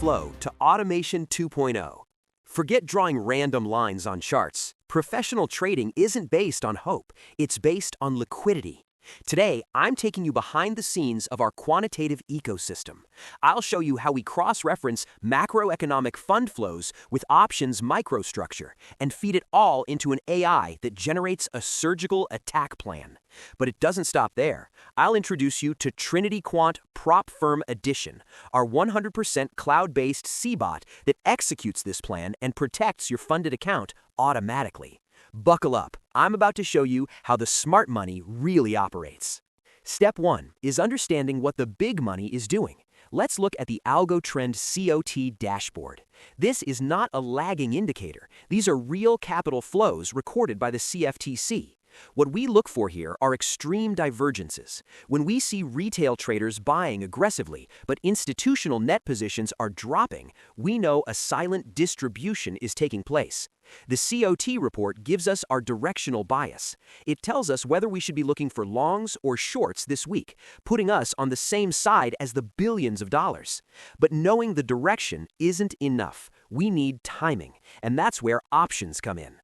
flow to Automation 2.0. Forget drawing random lines on charts. Professional trading isn't based on hope, it's based on liquidity. Today, I'm taking you behind the scenes of our quantitative ecosystem. I'll show you how we cross-reference macroeconomic fund flows with options microstructure and feed it all into an AI that generates a surgical attack plan. But it doesn't stop there. I'll introduce you to TrinityQuant Prop Firm Edition, our 100% cloud-based cBot that executes this plan and protects your funded account automatically. Buckle up. I'm about to show you how the smart money really operates. Step 1 is understanding what the big money is doing. Let's look at the AlgoTrend COT dashboard. This is not a lagging indicator. These are real capital flows recorded by the CFTC. What we look for here are extreme divergences. When we see retail traders buying aggressively, but institutional net positions are dropping, we know a silent distribution is taking place. The COT report gives us our directional bias. It tells us whether we should be looking for longs or shorts this week, putting us on the same side as the billions of dollars. But knowing the direction isn't enough. We need timing, and that's where options come in.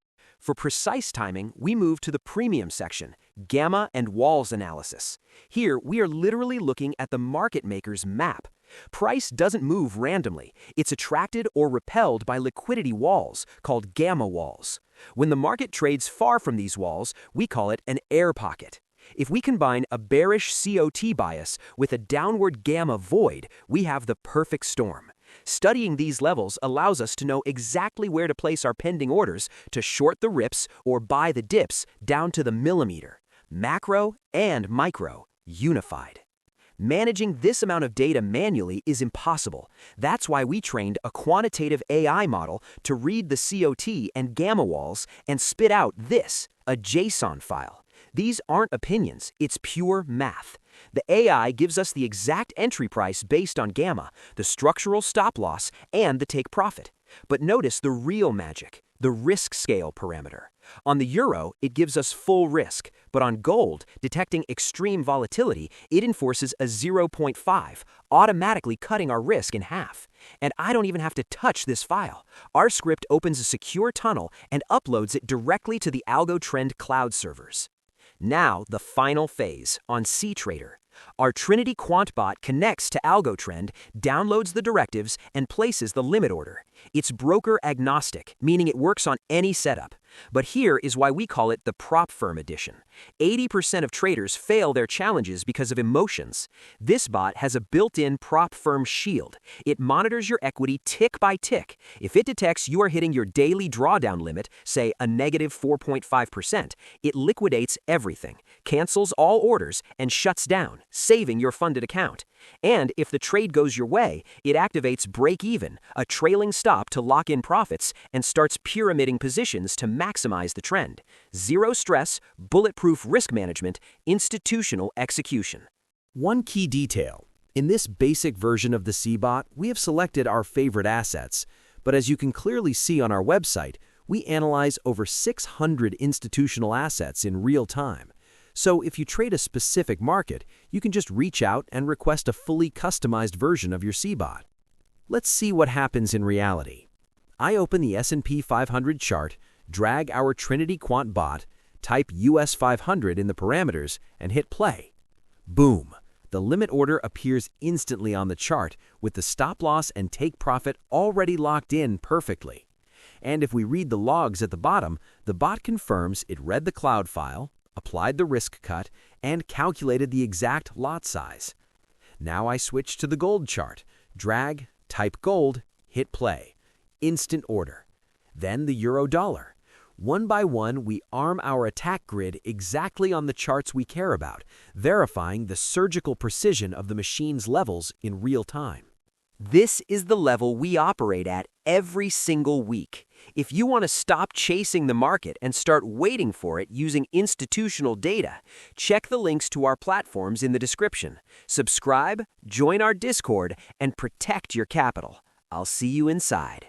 For precise timing, we move to the premium section, Gamma and Walls analysis. Here, we are literally looking at the market maker's map. Price doesn't move randomly. It's attracted or repelled by liquidity walls, called gamma walls. When the market trades far from these walls, we call it an air pocket. If we combine a bearish COT bias with a downward gamma void, we have the perfect storm. Studying these levels allows us to know exactly where to place our pending orders to short the rips or buy the dips down to the millimeter. Macro and micro, unified. Managing this amount of data manually is impossible. That's why we trained a quantitative AI model to read the COT and gamma walls and spit out this, a JSON file. These aren't opinions, it's pure math. The AI gives us the exact entry price based on gamma, the structural stop loss, and the take profit. But notice the real magic, the risk scale parameter. On the euro, it gives us full risk, but on gold, detecting extreme volatility, it enforces a 0.5, automatically cutting our risk in half. And I don't even have to touch this file. Our script opens a secure tunnel and uploads it directly to the AlgoTrend cloud servers. Now, the final phase on cTrader. Our TrinityQuant bot connects to AlgoTrend, downloads the directives, and places the limit order. It's broker agnostic, meaning it works on any setup. But here is why we call it the Prop Firm Edition. 80% of traders fail their challenges because of emotions. This bot has a built-in Prop Firm shield. It monitors your equity tick by tick. If it detects you are hitting your daily drawdown limit, say a negative 4.5%, it liquidates everything, cancels all orders, and shuts down, saving your funded account. And if the trade goes your way, it activates break even, a trailing stop to lock in profits, and starts pyramiding positions to maximize the trend. Zero stress, bulletproof risk management, institutional execution. One key detail. In this basic version of the cBot, we have selected our favorite assets, but as you can clearly see on our website, we analyze over 600 institutional assets in real time. So if you trade a specific market, you can just reach out and request a fully customized version of your cBot. Let's see what happens in reality. I open the S&P 500 chart, drag our TrinityQuant bot, type US 500 in the parameters, and hit play. Boom! The limit order appears instantly on the chart with the stop loss and take profit already locked in perfectly. And if we read the logs at the bottom, the bot confirms it read the cloud file, applied the risk cut, and calculated the exact lot size. Now I switch to the gold chart, drag, type gold, hit play. Instant order. Then the euro dollar. One by one, we arm our attack grid exactly on the charts we care about, verifying the surgical precision of the machine's levels in real time. This is the level we operate at every single week. If you want to stop chasing the market and start waiting for it using institutional data, check the links to our platforms in the description. Subscribe, join our Discord, and protect your capital. I'll see you inside.